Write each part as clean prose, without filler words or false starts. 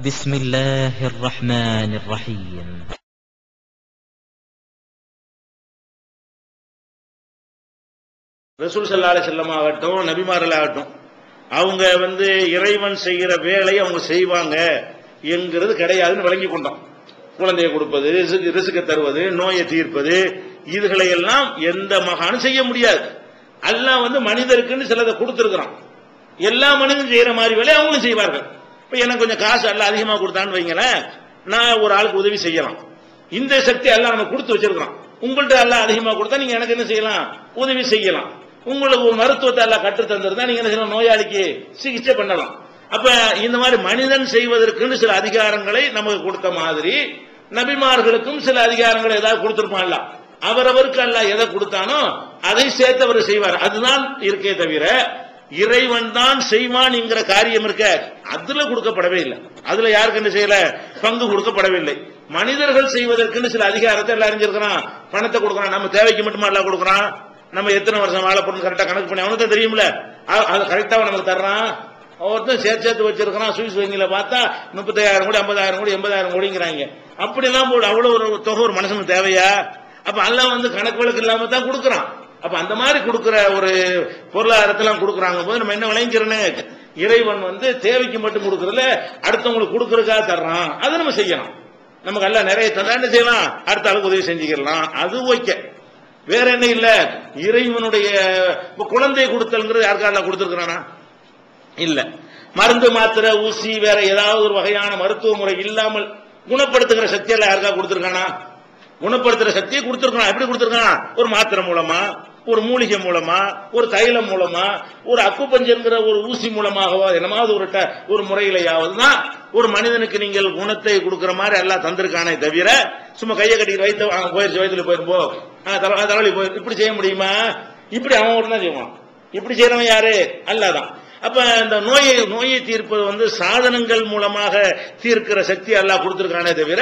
بسم الله الرحمن الرحيم. ரசூல் ஸல்லல்லாஹு அலைஹி வஸல்லம் ஆகட்டும், நபிமார்கள் ஆகட்டும், அவங்க இறைவன் செய்கிற வேலையை அவங்க செய்வாங்க என்கிறது கிடையாதுன்னு விளங்கி கொண்டோம். குழந்தையை கொடுப்பது, ரிசுக்கை தருவது, நோயை தீர்ப்பது, இதுகளை எல்லாம் எந்த மகானும் செய்ய முடியாது. அல்லாஹ் மனிதருக்குன்னு சிலதை கொடுத்திருக்கிறான். எல்லா மனிதனும் செய்யற மாதிரி வேலையை அவங்களும் செய்வார்கள். இப்ப எனக்கு கொஞ்சம் காசு அல்லாஹ் அதிகமா கொடுத்தான்னு வைங்களேன், நான் ஒரு ஆளுக்கு உதவி செய்யலாம். இந்த சக்தி அல்லாஹ் நம்ம கொடுத்து வச்சிருக்கான். உங்கள்ட்ட அல்லாஹ் அதிகமா கொடுத்தா நீங்க எனக்கு என்ன செய்யலாம்? உதவி செய்யலாம். உங்களுக்கு மருத்துவத்தை எல்லாம் கற்று தந்திருந்தா நீங்க என்ன செய்யலாம்? நோயாளிக்கு சிகிச்சை பண்ணலாம். அப்ப இந்த மாதிரி மனிதன் செய்வதற்குன்னு சில அதிகாரங்களை நமக்கு கொடுத்த மாதிரி நபிமார்களுக்கும் சில அதிகாரங்களை ஏதாவது கொடுத்திருப்பான்ல. அவரவருக்கு அல்லாஹ் எதை கொடுத்தானோ அதை சேர்த்து அவர் செய்வார். அதுதான் இருக்கே தவிர இறைவன் தான் செய்வான் என்கிற காரியம் இருக்க அதுல கொடுக்கப்படவே இல்லை. அதுல யாருக்கு என்ன செய்யல? பங்கு கொடுக்கப்படவில்லை. மனிதர்கள் செய்வதற்குன்னு சில அதிகாரத்தை எல்லாம் அறிஞ்சிருக்கிறான். பணத்தை கொடுக்கறான். நம்ம தேவைக்கு மட்டுமா எல்லாம் கொடுக்கறான். நம்ம எத்தனை வருஷம் வாழ போறோம் கரெக்டா கணக்கு பண்ணி அவனுக்கு தெரியும்ல. அது கரெக்டா நமக்கு தர்றான். ஒருத்தன் சேர்த்து வச்சிருக்கிறான். சுவிஸ் வங்கியில பார்த்தா 30,000 கோடி, 50,000 கோடி, 80,000 கோடிங்கிறாங்க. அப்படி எல்லாம் போடு அவ்வளவு ஒரு தொகை ஒரு மனுஷனுக்கு தேவையா? அப்ப அல்லாஹ் கணக்கு வழக்கு இல்லாம தான் கொடுக்கறான். அப்ப அந்த மாதிரி கொடுக்கிற ஒரு பொருளாதாரத்தெல்லாம் கொடுக்கறாங்க போது நம்ம என்ன விளைஞ்சிருன்னு இறைவன் தேவைக்கு மட்டும் கொடுக்கறதுல அடுத்தவங்களுக்கு கொடுக்கறதுக்காக தர்றான். அதை நம்ம செய்யலாம். நமக்கு எல்லாம் நிறைய தந்தா என்ன செய்யலாம்? அடுத்த ஆளுக்கு உதவி செஞ்சுக்கலாம். அது ஓகே. வேற என்ன இல்ல? இறைவனுடைய குழந்தை கொடுத்தல்ங்கிறது யாருக்கா கொடுத்திருக்கிறானா? இல்ல. மருந்து மாத்திரை ஊசி வேற ஏதாவது ஒரு வகையான மருத்துவ முறை இல்லாமல் குணப்படுத்துகிற சக்தி எல்லாம் யாருக்கா கொடுத்திருக்கானா? குணப்படுத்துற சக்தியை கொடுத்திருக்கான். எப்படி கொடுத்திருக்கான்? ஒரு மாத்திரை மூலமா, ஒரு மூலிகை மூலமா, ஒரு தைலம் மூலமா, ஒரு அக்குபஞ்சர்ங்கிற ஒரு ஊசி மூலமாகவோ என்னமாவது ஒரு முறையிலையாவது தான் ஒரு மனிதனுக்கு நீங்கள் குணத்தை கொடுக்கிற மாதிரி எல்லாம் தந்திருக்கானே தவிர சும்மா கையை கட்டிக்கிட்டு போயிருச்சு, வயிற்றுல போயிருப்போ தலைவலி போயிரு இப்படி செய்ய முடியுமா? இப்படி அவன் ஒரு தான் செய்வான். இப்படி செய்யறவன் யாரு? அல்லாதான். அப்ப இந்த நோயை தீர்ப்பது சாதனங்கள் மூலமாக தீர்க்கிற சக்தி அல்லாஹ் கொடுத்திருக்கானே தவிர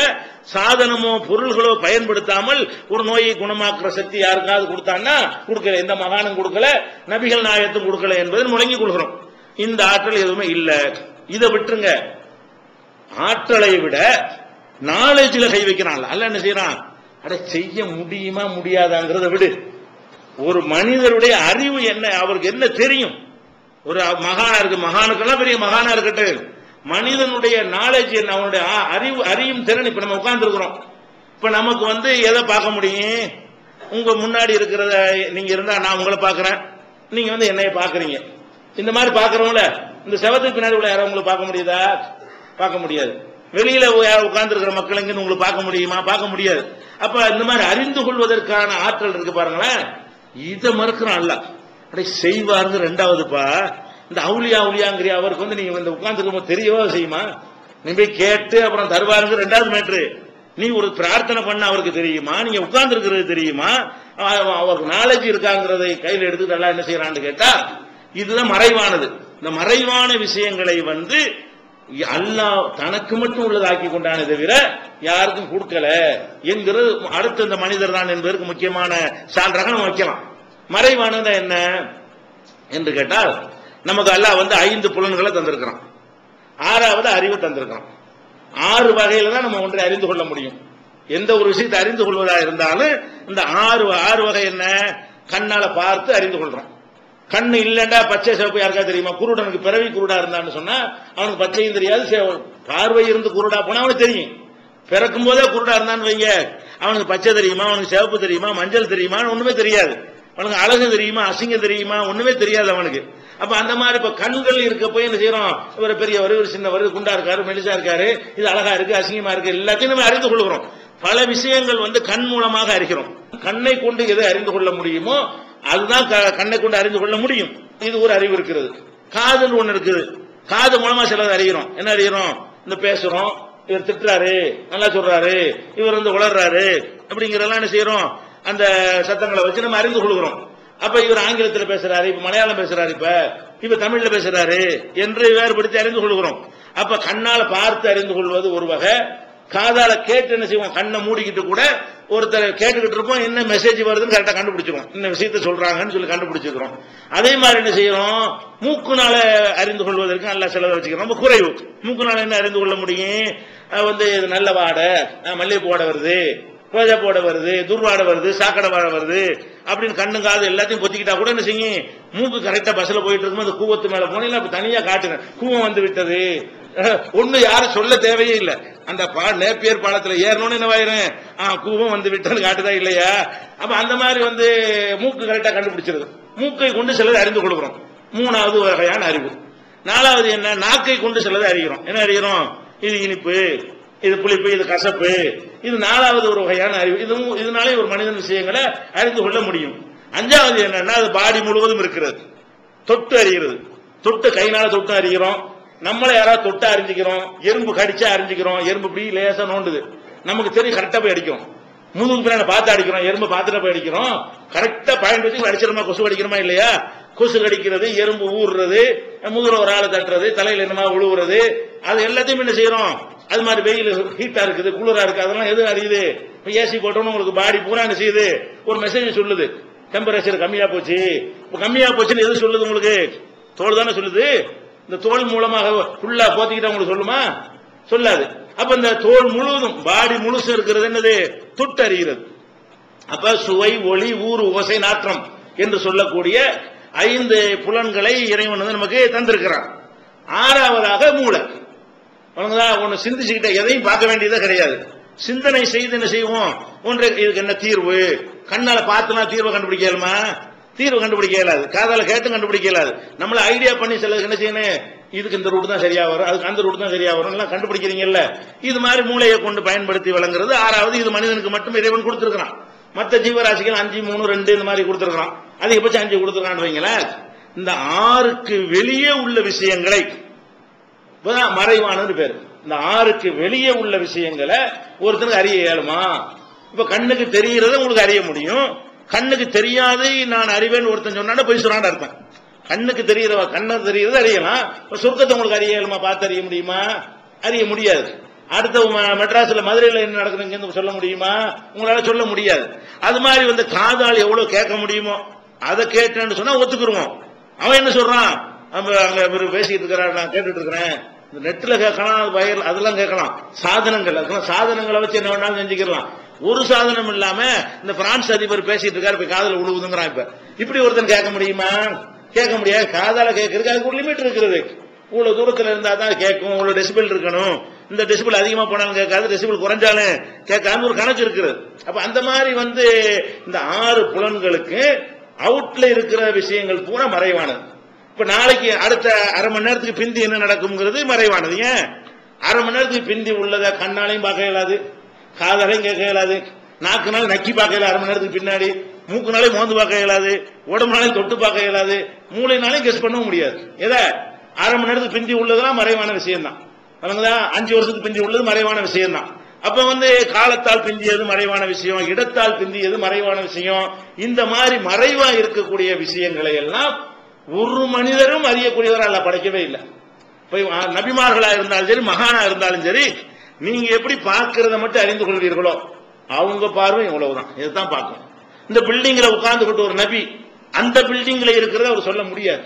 சாதனமோ பொருள்களோ பயன்படுத்தாமல் ஒரு நோயை குணமாக்குற சக்தி யாருக்காவது கொடுத்தான்னா கொடுக்கல. எந்த மகானும் கொடுக்கல, நபிகள் நாயகத்தும் கொடுக்கல என்பதை முழங்கிக் கொள்கிறோம். இந்த ஆற்றல் எதுவுமே இல்ல. இதை விட்டுருங்க. ஆற்றலை விட நாலேஜ்ல கை வைக்கிறான். அல்ல என்ன செய்யறான்? அட செய்ய முடியுமா முடியாதாங்கிறத விடு. ஒரு மனிதருடைய அறிவு என்ன, அவருக்கு என்ன தெரியும்? ஒரு மகானா இருக்கு, மகானுக்கெல்லாம் பெரிய மகானா இருக்கட்டும், மனிதனுடைய நாலேஜ் என்ன, அவனுடைய அறியும் திறன். இப்ப நம்ம உட்கார்ந்து இருக்கிறோம். இப்ப நமக்கு எதை பார்க்க முடியும்? உங்க முன்னாடி இருக்கிறத நீங்க இருந்தா நான் உங்களை பாக்குறேன், நீங்க என்னைய பாக்குறீங்க. இந்த மாதிரி பாக்குறவங்கள இந்த செவத்துக்கு பின்னாடி உள்ள யாரும் உங்களுக்கு பார்க்க முடியுதா? பார்க்க முடியாது. வெளியில உட்கார்ந்து இருக்கிற மக்கள் எங்க உங்களுக்கு பார்க்க முடியுமா? பார்க்க முடியாது. அப்ப இந்த மாதிரி அறிந்து கொள்வதற்கான ஆற்றல் இருக்கு பாருங்களேன். இதை மறுக்கிறான் அல்ல. செய்வாருங்க. ரெண்டாவதுப்பா இந்த அவுலியாங்கிறியா அவருக்கு நீங்க உட்கார்ந்து தெரியவா செய்யுமா? நீ போய் கேட்டு அப்புறம் தருவாருங்க. ரெண்டாவது மேட்ரு, நீ ஒரு பிரார்த்தனை பண்ண அவருக்கு தெரியுமா? நீங்க உட்கார்ந்து இருக்கிறது தெரியுமா? அவருக்கு நாலேஜ் இருக்காங்கிறதை கையில் எடுத்துட்டு எல்லாம் என்ன செய்யறான்னு கேட்டா இதுதான் மறைவானது. இந்த மறைவான விஷயங்களை அல்லாஹ் தனக்கு மட்டும் உள்ளதாக்கி கொண்டானே தவிர யாருக்கும் கொடுக்கல என்கிறது அடுத்த இந்த மனிதர் தான் என்பதற்கு முக்கியமான சான்றாக நம்ம வைக்கலாம். மறைவானது என்ன என்று கேட்டால் நமக்கு அல்லாஹ் 5 புலன்களை தந்திருக்கிறான். 6வது அறிவு தந்திருக்கிறான். 6 வகையில தான் நம்ம ஒன்றை அறிந்து கொள்ள முடியும். எந்த ஒரு விஷயத்தை அறிந்து கொள்வதா இருந்தாலும் இந்த 6 வகை என்ன? கண்ணால பார்த்து அறிந்து கொள்றோம். கண்ணு இல்லண்டா பச்சை சிவப்பு யாருக்கா தெரியுமா? குருடனுக்கு பிறவி குருடா இருந்தான்னு சொன்னா அவனுக்கு பச்சையும் தெரியாது, பார்வை இருந்து குருடா போனா அவனுக்கு தெரியும். பிறக்கும் போதே குருடா இருந்தான்னு வைங்க, அவனுக்கு பச்சை தெரியுமா, அவனுக்கு சிவப்பு தெரியுமா, மஞ்சள் தெரியுமா, ஒண்ணுமே தெரியாது. அவனுக்கு அழகு தெரியுமா, அசிங்கம் தெரியுமா, ஒண்ணுமே தெரியாது அவனுக்கு. அப்ப அந்த மாதிரி இப்ப கண்கள் இருக்க போய் என்ன செய்யறோம்? இவர் பெரியவர், இவர் சின்னவர், குண்டா இருக்காரு, மெலிசா இருக்காரு, இது அழகா இருக்கு, அசிங்கமா இருக்கு, எல்லாத்தையும் நம்ம அறிந்து கொள்கிறோம். பல விஷயங்கள் கண் மூலமாக அறிகிறோம். கண்ணை கொண்டு எதை அறிந்து கொள்ள முடியுமோ அதுதான் கண்ணை கொண்டு அறிந்து கொள்ள முடியும். இது ஒரு அறிவு இருக்கிறது. காதல் ஒண்ணு இருக்குது. காது மூலமா சிலது அறிகிறோம். என்ன அறிகிறோம்? இந்த பேசுறோம், இவர் திட்டுறாரு, நல்லா சொல்றாரு, இவர் உளர்றாரு, அப்படிங்கிறதெல்லாம் என்ன செய்யறோம்? அந்த சத்தங்களை வச்சு நம்ம அறிந்து கொள்கிறோம். அப்ப இவர் ஆங்கிலத்தில் பேசுறாரு, இப்ப மலையாளம் பேசுறாரு, இப்ப தமிழ்ல பேசுறாரு என்று வேறுபடுத்தி அறிந்து கொள்கிறோம். அப்ப கண்ணால பார்த்து அறிந்து கொள்வது ஒரு வகை. காதால கேட்டு என்ன செய்வோம்? கண்ணை மூடிக்கிட்டு கூட ஒருத்தர் கேட்டுக்கிட்டு இருப்போம், என்ன மெசேஜ் வருதுன்னு கரெக்டா கண்டுபிடிச்சிருவோம், இந்த விஷயத்த சொல்றாங்கன்னு சொல்லி கண்டுபிடிச்சிக்கிறோம். அதே மாதிரி என்ன செய்யறோம், மூக்குனால அறிந்து கொள்வதற்கு நல்ல செலவு வச்சுக்கிறோம், ரொம்ப குறைவு. மூக்குனால என்ன அறிந்து கொள்ள முடியும், வந்து இது நல்ல வாடை, மல்லிகைப்பூ வாடை வருது, ரோஜா போட வருது, துர்வாடை வருது, சாக்கடை வாடை வருது அப்படின்னு கண்ணு காது எல்லாத்தையும் பொத்திக்கிட்டா கூட என்ன செய்யும், மூக்கு கரெக்டா பஸ்ல போயிட்டு இருக்கும் அந்த கூவத்து மேல போனீங்கன்னா அப்ப தனியா காட்டுங்க, கூவம் வந்து விட்டது. ஒண்ணு யாரும் சொல்ல தேவையே இல்லை, அந்த நேப்பியர் பாலத்துல ஏறணும்னு என்ன ஆயிரும், கூவம் வந்து விட்டது காட்டுதா இல்லையா. அப்ப அந்த மாதிரி வந்து மூக்கு கரெக்டா கண்டுபிடிச்சிருது. மூக்கை கொண்டு சிலதை அறிந்து கொள்கிறோம், மூணாவது வகையான அறிவு. நாலாவது என்ன, நாக்கை கொண்டு சிலதை அறிகிறோம். என்ன அறிகிறோம், இது இனிப்பு, இது புளிப்பு, இது கசப்பு, இது நாலாவது ஒரு வகையான அறிவு. இதனாலே ஒரு மனிதன் விஷயங்களை அறிந்து கொள்ள முடியும். அஞ்சாவது என்னன்னா, அது பாடி முழுவதும் இருக்கிறது, தொட்டு அறிகிறது. தொட்டு கைனால தொட்டு அறிகிறோம், நம்மளை யாராவது தொட்டு அறிஞ்சிக்கிறோம், எறும்பு கடிச்சா அறிஞ்சிக்கிறோம், எறும்பு இப்படி லேசா நோண்டுது நமக்கு தெரியும், கரெக்டா போய் அடிக்கும். முதுகு பின்னாடி பார்த்து அடிக்கிறோம், எறும்பு பார்த்துட்டு போய் அடிக்கிறோம், கரெக்டா பயன்படுத்தி அடிச்சிருமா, கொசு அடிக்கிறோமா இல்லையா. கொசு கடிக்கிறது, எறும்பு ஊறுறது, முதுகுல ஒரு ஆளை தட்டுறது, தலையில என்னமா உழுவுறது, அது எல்லாத்தையும் என்ன செய்யறோம். அது மாதிரி வெயில் ஹீட்டா இருக்குது, குளிரா இருக்கு, அதெல்லாம் எது அறியுது, ஏசி போட்டோம்னு உங்களுக்கு பாடி பூரா என்ன செய்யுது, ஒரு மெசேஜ் சொல்லுது, டெம்பரேச்சர் கம்மியா போச்சு. கம்மியா போச்சுன்னு எது சொல்லுது உங்களுக்கு, தோல் தானே சொல்லுது. இந்த தோல் மூலமாக ஃபுல்லா போத்திக்கிட்டா உங்களுக்கு சொல்லுமா, சொல்லாது. அப்ப இந்த தோல் முழுவதும் பாடி முழுசு இருக்கிறது என்னது, தொட்டு அறிகிறது. அப்ப சுவை, ஒளி, ஊறு, ஓசை, நாற்றம் என்று சொல்லக்கூடிய 5 புலன்களை இறைவன் வந்து நமக்கு தந்திருக்கிறான். ஆறாவதாக மூளை. ஒன்னு சிந்திச்சுக்கிட்ட எதையும் பார்க்க வேண்டியதே கிடையாது, சிந்தனை செய்து என்ன செய்வோம், ஒன்றை இதுக்கு என்ன தீர்வு, கண்ணால பார்த்துனா தீர்வை கண்டுபிடிக்க இயலுமா, தீர்வு கண்டுபிடிக்க இயலாது, காதால கேட்டு கண்டுபிடிக்க இயலாது. நம்மள ஐடியா பண்ணி சிலருக்கு என்ன செய்யணும், இதுக்கு இந்த ரூட் தான் சரியா வரும், அதுக்கு அந்த ரூட் தான் சரியா வரும் எல்லாம் கண்டுபிடிக்கிறீங்கல்ல. இது மாதிரி மூளையை கொண்டு பயன்படுத்தி வழங்குறது ஆறாவது. இது மனிதனுக்கு மட்டும் இறைவன் கொடுத்திருக்கிறான். மற்ற ஜீவராசிகள் 5, 3, 2 இந்த மாதிரி கொடுத்திருக்கிறான், அதிகபட்சம் 5 கொடுத்திருக்கான்னு வைங்களேன். இந்த 6க்கு வெளியே உள்ள விஷயங்களை மறைவானது பேரு. இந்த 6க்கு வெளியே உள்ள விஷயங்களை ஒருத்தனுக்கு அறிய இயலுமா. இப்ப கண்ணுக்கு தெரிகிறத உங்களுக்கு அறிய முடியும், கண்ணுக்கு தெரியாது நான் அறிவேன் ஒருத்தன் சொன்னா போய் சொல்றான்னு அர்த்தம். கண்ணுக்கு தெரிகிறவ கண்ணுக்கு தெரிகிறது அறியலாம், சொர்க்கத்தை உங்களுக்கு அறிய இயலுமா, பார்த்து அறிய முடியுமா, அறிய முடியாது. அடுத்த மெட்ராஸ்ல மதுரையில் என்ன நடக்குதுன்னு சொல்ல முடியுமா, உங்களால சொல்ல முடியாது. அது மாதிரி வந்து காதால் எவ்வளவு கேட்க முடியுமோ அதை கேட்டேன்னு சொன்னா ஒத்துக்குருவோம். அவன் என்ன சொல்றான், அங்க பேசிட்டு இருக்கிறான், நான் கேட்டுட்டு இருக்கிறேன், நெட்ல கேட்கலாம், வயல் அதெல்லாம் கேட்கலாம், சாதனங்கள் அதெல்லாம் சாதனங்களை வச்சு என்ன வேணாலும் செஞ்சுக்கலாம். ஒரு சாதனம் இல்லாம இந்த பிரான்ஸ் அதிபர் பேசிட்டு இருக்காரு, இப்ப காதல உழுவுதுங்கிறான். இப்படி ஒருத்தன் கேட்க முடியுமா, கேட்க முடியாது. காதால கேட்கறதுக்கு அதுக்கு ஒரு லிமிட் இருக்கிறது, இவ்வளவு தூரத்துல இருந்தா தான் கேட்கும், இவ்வளவு டெசிபிள் இருக்கணும், இந்த டெசிபிள் அதிகமா போனாலும் கேட்காது, டெசிபிள் குறைஞ்சாலும் கேட்காது, ஒரு கணக்கு இருக்கிறது. அப்ப அந்த மாதிரி வந்து இந்த 6 புலன்களுக்கு அவுட்ல இருக்கிற விஷயங்கள் பூரா மறைவானது. இப்ப நாளைக்கு அடுத்த அரை மணி நேரத்துக்கு பிந்தி என்ன நடக்கும்ங்கிறது மறைவானது. ஏன், அரை மணி நேரத்துக்கு பிந்தி உள்ளத கண்ணாலையும் பார்க்க இயலாது, காதாலையும் கேட்க இயலாது, நாக்குனாலும் நக்கி பார்க்க இயலாது, அரை மணி நேரத்துக்கு பின்னாடி மூக்குனாலையும் மோந்து பார்க்க இயலாது, உடம்புனாலையும் தொட்டு பார்க்க இயலாது, மூளைனாலையும் கெஸ் பண்ணவும் முடியாது. எதை, அரை மணி நேரத்துக்கு பிந்தி உள்ளதெல்லாம் மறைவான விஷயம் தான். 5 வருஷத்துக்கு பிந்தி உள்ளது மறைவான விஷயம் தான். அப்ப வந்து காலத்தால் பிந்தியது மறைவான விஷயம், இடத்தால் பிந்தியது மறைவான விஷயம். இந்த மாதிரி மறைவா இருக்கக்கூடிய விஷயங்களை எல்லாம் ஒரு மனிதரும் அறியக்கூடியவரால் அல்ல படைக்கவே இல்லை. நபிமார்களா இருந்தாலும் சரி, மகானா இருந்தாலும் சரி, நீங்க எப்படி பார்க்கிறத மட்டும் அறிந்து கொள்வீர்களோ அவங்க பார்வை இவ்வளவுதான், இதுதான் பார்க்கணும். இந்த பில்டிங்ல உட்கார்ந்துகிட்டு ஒரு நபி அந்த பில்டிங்ல இருக்கிறத அவர் சொல்ல முடியாது.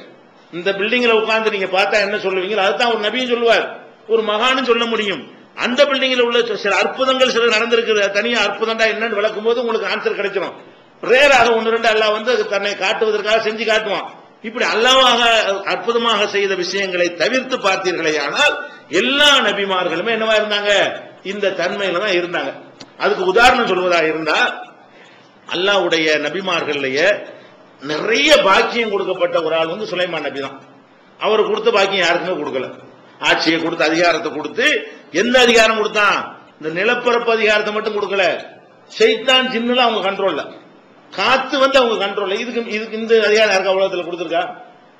இந்த பில்டிங்ல உட்கார்ந்து நீங்க பார்த்தா என்ன சொல்லுவீங்க, அதுதான் ஒரு நபியும் சொல்லுவார், ஒரு மகானும் சொல்ல முடியும். அந்த பில்டிங்ல உள்ள சில அற்புதங்கள் சில நடந்திருக்கிறது, தனியா அற்புதம்டா என்னன்னு விளக்கும் போது உங்களுக்கு ஆன்சர் கிடைச்சிடும். ரேராக 1, 2 அல்லாஹ் வந்து தன்னை காட்டுவதற்காக செஞ்சு காட்டுவான். இப்படி அல்லாஹ்வாக அற்புதமாக செய்த விஷயங்களை தவிர்த்து பார்த்தீர்களே ஆனால் எல்லா நபிமார்களுமே என்னவா இருந்தாங்க, இந்த தன்மையில தான் இருந்தாங்க. அதுக்கு உதாரணம் சொல்வதா இருந்தா, அல்லாஹ்வுடைய நபிமார்கள்லயே நிறைய பாக்கியம் கொடுக்கப்பட்ட ஒரு ஆள் வந்து சுலைமான் நபி தான். அவர் கொடுத்த பாக்கியம் யாருக்குமே கொடுக்கல. ஆட்சியை கொடுத்து, அதிகாரத்தை கொடுத்து, எந்த அதிகாரம் கொடுத்தான், இந்த நிலப்பரப்பு அதிகாரத்தை மட்டும் கொடுக்கல, ஷைத்தான் ஜின்னுல அவங்க கண்ட்ரோல்ல, காத்து வந்து அவங்க கண்ட்ரோல்ல. இதுக்கு இந்த அதிகாரம் யாருக்கா உலகத்துல கொடுத்திருக்கா?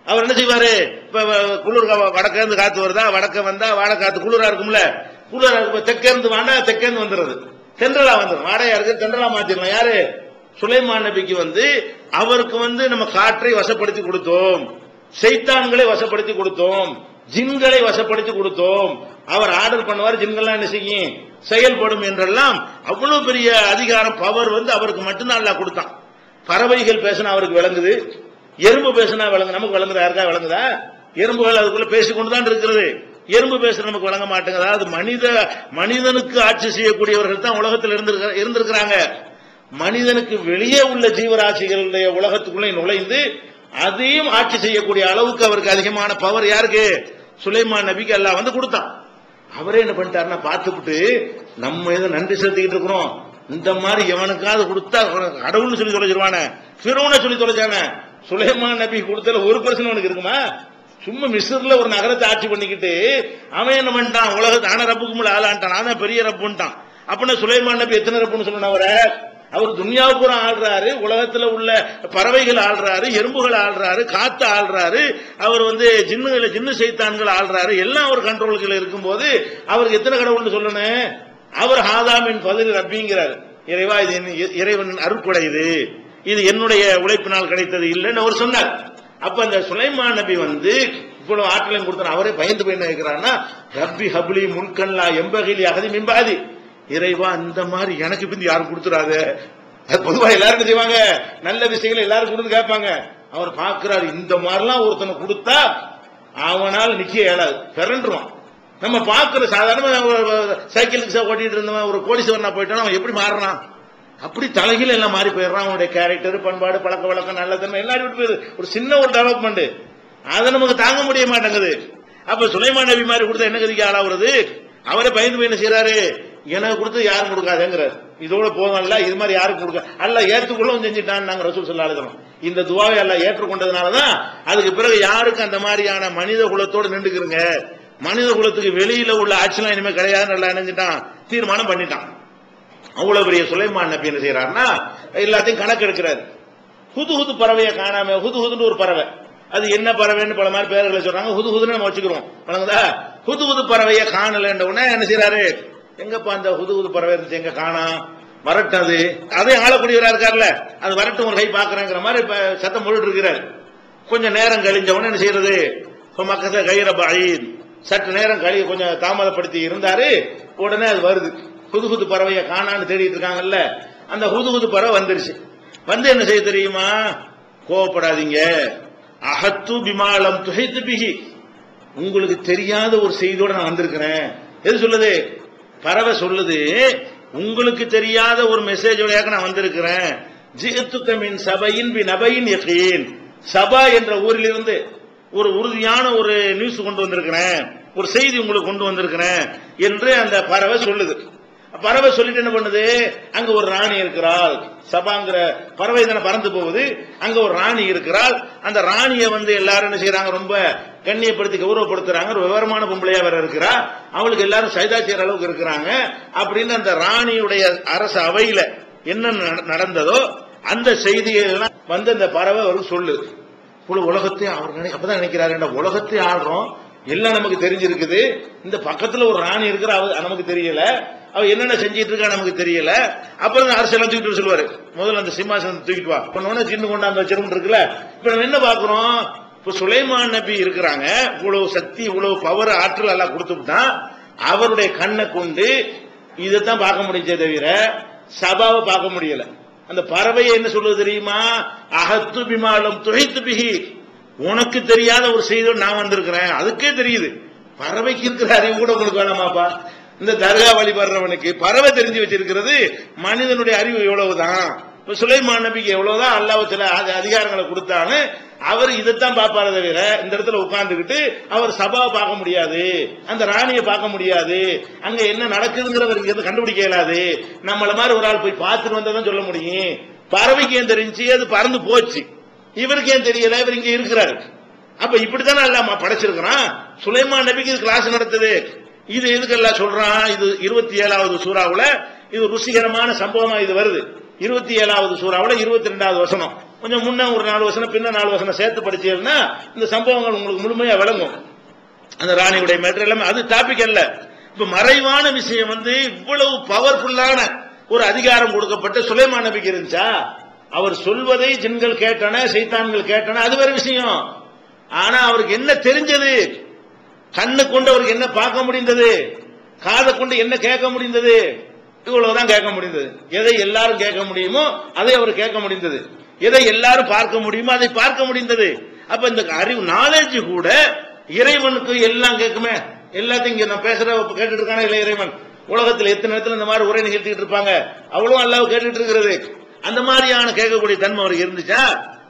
அவர் என்ன செய்வாரு, இப்ப குளிர் வடக்க இருந்து காத்து வருதா, வடக்க வந்தா வாடை காத்து குளிரா இருக்கும்ல, குளிரா இருக்கு, தெற்க இருந்து வாண்டா தெற்க இருந்து வந்துடுறது, தென்றலா வந்துடும், வாடையா இருக்கு தென்றலா மாத்திரலாம். யாரு, சுலைமான் நபிக்கு வந்து அவருக்கு வந்து நம்ம காற்றை வசப்படுத்தி கொடுத்தோம், ஷைத்தான்களை வசப்படுத்தி கொடுத்தோம், ஜின்களை வசப்படுத்தி கொடுத்தோம், அவர் ஆர்டர் பண்ணுவார், ஜின்கள்லாம் என்ன செய்யும், செயல்படும் என்றெல்லாம் அவ்வளவு பெரிய அதிகாரம் பவர் வந்து அவருக்கு மட்டும்தான் அல்லாஹ் கொடுத்தான். பறவைகள் பேசினா அவருக்கு விளங்குது, எறும்பு பேசினா விளங்கு, நமக்கு விளங்குதா? யாருக்கா விளங்குதா? எறும்புகள் அதுக்குள்ள பேசிக்கொண்டுதான் இருக்கிறது, எறும்பு பேசுற நமக்கு வழங்க மாட்டேங்க. அதாவது மனிதனுக்கு ஆட்சி செய்யக்கூடியவர்கள் தான் உலகத்தில் இருந்திருக்கிறாங்க. மனிதனுக்கு வெளியே உள்ள ஜீவராசிகளுடைய உலகத்துக்குள்ளே நுழைந்து அதையும் ஆட்சி செய்யக்கூடிய அளவுக்கு அவருக்கு அதிகமான பவர் யாருக்கு? சுலைமான் நபிக்கு அல்லாஹ் வந்து கொடுத்தான். அவரே என்ன பண்ணிட்டாருன்னா, பார்த்துட்டு நம்ம ஏதோ நன்றி செலுத்திக்கிட்டு இருக்கிறோம், இந்த மாதிரி எவனுக்காவது கொடுத்தா கடவுள்னு சொல்லி தொலைச்சிருவானே, ஃபிரௌனை சொல்லி தொலைச்சானே, சுலைமான் நபி கொடுத்தல ஒரு பர்சன்ட் அவனுக்கு இருக்குமா? சும்மா மிஸ்ர்ல ஒரு நகரத்தை ஆட்சி பண்ணிக்கிட்டு அவன் என்ன பண்ணிட்டான், உலகத்தை ஆன ரப்புக்கும் ஆளான்ட்டான், நான் தான் பெரிய ரப்புன்ட்டான். அப்படின்னா சுலைமான் நபி எத்தனை ரப்புன்னு சொல்லணும்? அவர் துன்யாவுக்கு பூரா ஆள்றாரு, உலகத்துல உள்ள பறவைகள் ஆள்றாரு, எறும்புகள் ஆள்றாரு, காத்து ஆள்றாரு, அவர் வந்து ஜின்னு சைத்தான்கள் ஆள்றாரு, எல்லாம் அவர் கண்ட்ரோலுக்குள்ள இருக்கும்போது அவருக்கு எத்தனை கடவுள்னு சொல்லணும்? அவர் ஹாதாமின் பதில் ரப்பிங்கிறார். இறைவா, இது இறைவன் அருட்கொடை, இது என்னுடைய உழைப்பினால் கிடைத்தது இல்லைன்னு அவர் சொன்னார். அப்ப அந்த சுலைமான் நபி வந்து இவ்வளவு ஆற்றலையும் கொடுத்தார். அவரே பயந்து போய் என்ன கேட்கிறான்னா, ரப்பி ஹப்லி முல்கன்லா எம்பகிலி அகதி மிம்பாதி, இறைவா இந்த மாதிரி எனக்கு பிந்தி யாரும் கொடுத்துறாத. பொதுவா எல்லாரும் என்ன செய்வாங்க, நல்ல விஷயங்களை எல்லாரும் கொடுத்து கேட்பாங்க. அவர் பார்க்கிறாரு, இந்த மாதிரிலாம் ஒருத்தனை கொடுத்தா அவனால் நிக்க இயலாது, பிறண்டுருவான். நம்ம பார்க்கிற சாதாரண சைக்கிளுக்கு ஓட்டிட்டு இருந்தவன் ஒரு கோடீஸ்வரனா போயிட்டான், அவன் எப்படி மாறுறான்? அப்படி தலைகள் எல்லாம் மாறி போயிடுறான். அவனுடைய கேரக்டர், பண்பாடு, பழக்க வழக்கம், நல்ல தன்மை எல்லாரும் விட்டு போயிருது. ஒரு சின்ன ஒரு டெவலப்மெண்ட் அதை நமக்கு தாங்க முடிய மாட்டேங்குது. அப்ப சுலைமான் நபி மாதிரி கொடுத்தா என்ன கதிக்கு ஆளாவது? அவரை பயந்து போய் என்ன செய்யறாரு, எனக்கு கொடுத்து யாரும் கொடுக்காதேங்கிறார். இதோட போதும், இது மாதிரி யாரும் கொடுக்க அல்ல ஏற்றுக்கொள்ளவும் செஞ்சுட்டான். நாங்க ரசூல் ஸல்லல்லாஹு அலைஹி வஸல்லம் இந்த துஆவை அல்லாஹ் ஏற்றுக்கொண்டதுனாலதான் அதுக்கு பிறகு யாருக்கும் அந்த மாதிரியான மனித குலத்தோடு நின்றுக்கிறங்க, மனித குலத்துக்கு வெளியில உள்ள ஆட்சிலாம் இனிமே கிடையாதுன்னு எல்லாம் நினைஞ்சிட்டான், தீர்மானம் பண்ணிட்டான். அவ்வளவு பெரிய சுலைமான் நபி என்ன செய்யறாருன்னா, எல்லாத்தையும் கணக்கு எடுக்கிறாரு. ஹுது பறவையை காணாம, ஹுதுன்னு ஒரு பறவை, அது என்ன பறவைன்னு பல மாதிரி பேர்களை சொல்றாங்க, ஹுதுன்னு நம்ம வச்சுக்கிறோம். வணங்குதா? ஹுது பறவையை காணலன்ற உடனே என்ன செய்யறாரு, எங்கப்பா அந்த ஹுது பறவை இருந்துச்சு, எங்க காணா, வரட்டும், அதே ஆளக்கூடியவரா இருக்காருல்ல, அது வரட்டும் ஒரு கை பாக்குறேங்கிற மாதிரி சத்தம் போட்டு இருக்கிறாரு. கொஞ்சம் நேரம் கழிஞ்ச உடனே என்ன செய்யறது, மக்கத்த கைர பாயின், சற்று நேரம் கொஞ்சம் தாமதப்படுத்தி இருந்தாரு. உடனே அது வருது. ஹுது பறவையை காணான்னு தேடிட்டு இருக்காங்கல்ல, அந்த ஹுது பறவை வந்துருச்சு. வந்து என்ன செய்ய தெரியுமா, கோவப்படாதீங்க, அஹத்து பிமாலம் துஹைத்து பிஹி, உங்களுக்கு தெரியாத ஒரு செய்தியோட நான் வந்திருக்கிறேன். எது சொல்லுது? பறவை சொல்லுது, உங்களுக்கு தெரியாத ஒரு மெசேஜோட நான் வந்திருக்கிறேன். ஜிஅத்துக மின் சபையின் பி நபையின் யகீன், சபா என்ற ஊரிலிருந்து ஒரு உறுதியான ஒரு நியூஸ் கொண்டு வந்திருக்கிறேன், ஒரு செய்தி உங்களுக்கு கொண்டு வந்திருக்கிறேன் என்று அந்த பறவை சொல்லுது. பறவை சொல்லிட்டு என்ன பண்ணுது, அங்க ஒரு ராணி இருக்கிறாள், சபாங்கிற பறவை தானே பறந்து போகுது, அங்க ஒரு ராணி இருக்கிறாள். அந்த ராணியை வந்து எல்லாரும் என்ன செய்யறாங்க, ரொம்ப கண்ணியப்படுத்தி கௌரவப்படுத்துறாங்க. ஒரு விவரமான பொம்பளையா வேற இருக்கிறா, அவளுக்கு எல்லாரும் சைதா செய்யற அளவுக்கு இருக்கிறாங்க. அப்படின்னு அந்த ராணியுடைய அரச அவையில என்ன நடந்ததோ அந்த செய்தியெல்லாம் வந்து அந்த பறவை அவருக்கு சொல்லுது. உலகத்தை அவர் அப்பதான் நினைக்கிறாரு, உலகத்தை ஆடுறோம், எல்லாம் நமக்கு தெரிஞ்சிருக்குது, இந்த பக்கத்துல ஒரு ராணி இருக்கிற நமக்கு தெரியல, அவ என்னென்ன செஞ்சிட்டு இருக்கா நமக்கு தெரியல. அப்புறம் அரசெல்லாம் தூக்கிட்டு சொல்லுவாரு, முதல்ல அந்த சிம்மாசனத்தை தூக்கிட்டு வா, பண்ணோன்னு சின்ன கொண்டாந்து வச்சிருந்து இருக்குல்ல. இப்ப நம்ம என்ன பாக்குறோம், இப்ப சுலைமான் நபி இருக்கிறாங்க, இவ்வளவு சக்தி, இவ்வளவு பவர், ஆற்றல் எல்லாம் கொடுத்துட்டான். அவருடைய கண்ணை கொண்டு இதைத்தான் பார்க்க முடிஞ்சே தவிர சபாவை பார்க்க முடியல. அந்த பறவையை என்ன சொல்றது தெரியுமா, அஹத்து பிமாலம் துஹைத்து பிஹி, உனக்கு தெரியாத ஒரு செய்தி நான் வந்திருக்கிறேன். அதுக்கே தெரியுது, பறவைக்கு இருக்கிற அறிவு கூட உங்களுக்கு வேணாமாப்பா. இந்த தர்கா வழிபடுறவனுக்கு பறவை தெரிஞ்சு வச்சிருக்கிறது, மனிதனுடைய அறிவு எவ்வளவுதான். இப்ப சுலைமான் நபிக்கு எவ்வளவுதான் அல்லாஹ் சில அதிகாரங்களை கொடுத்தான்னு அவர் இதைத்தான் பார்ப்பாரு தவிர இந்த இடத்துல உட்கார்ந்துகிட்டு அவர் சபாவை பார்க்க முடியாது, அந்த ராணியை பார்க்க முடியாது, அங்க என்ன நடக்குதுங்கிறத கண்டுபிடிக்க இயலாது. நம்மள மாதிரி ஒரு ஆள் போய் பார்த்துட்டு வந்ததான் சொல்ல முடியும். பறவைக்கு ஏன் தெரிஞ்சு, அது பறந்து போச்சு, இவருக்கு ஏன் தெரியல, இவர் இங்க இருக்கிறாரு. அப்ப இப்படித்தானே அல்லாஹ் படைச்சிருக்கிறான். சுலைமான் நபிக்கு இது கிளாஸ் நடத்துது. இது எதுக்கு எல்லாம் சொல்றான், இது 27வது சூறாவுல இது ருசிகரமான சம்பவமா இது வருது. 27வது சூறாவுல 22வது வசனம், கொஞ்சம் முன்ன ஒரு 4 வசனம் பின்ன 4 வசனம் சேர்த்து படிச்சீங்கன்னா இந்த சம்பவங்கள் உங்களுக்கு முழுமையா விளங்கும். அந்த ராணியுடைய மேட்டர் எல்லாமே அது டாபிக் அல்ல. இப்ப மறைவான விஷயம் வந்து இவ்வளவு பவர்ஃபுல்லான ஒரு அதிகாரம் கொடுக்கப்பட்ட சுலைமான் நபிக்கு இருந்துச்சா, அவர் சொல்வதை ஜின்கள் கேட்டன, சைத்தான்கள் கேட்டன, அது வேற விஷயம். ஆனா அவருக்கு என்ன தெரிஞ்சது, கண்ணு கொண்டு அவருக்கு என்ன பார்க்க முடிந்தது, காதை கொண்டு என்ன கேட்க முடிந்தது, இவ்வளவுதான் கேட்க முடிந்தது. எதை எல்லாரும் கேட்க முடியுமோ அதை அவர் கேட்க முடிந்தது, எதை எல்லாரும் பார்க்க முடியுமோ அதை பார்க்க முடிந்தது. அப்ப இந்த அறிவு நாலேஜ் கூட இறைவனுக்கு எல்லாம் கேட்குமே, எல்லாத்தையும் இங்க நான் பேசுற கேட்டுட்டு இருக்கானே இல்ல இறைவன். உலகத்தில் எத்தனை நேரத்தில் இந்த மாதிரி உரை நிகழ்த்திட்டு இருப்பாங்க, அவ்வளவு அல்லாஹ் கேட்டுட்டு இருக்கிறது. அந்த மாதிரியான கேட்கக்கூடிய தன்மை அவருக்கு இருந்துச்சா,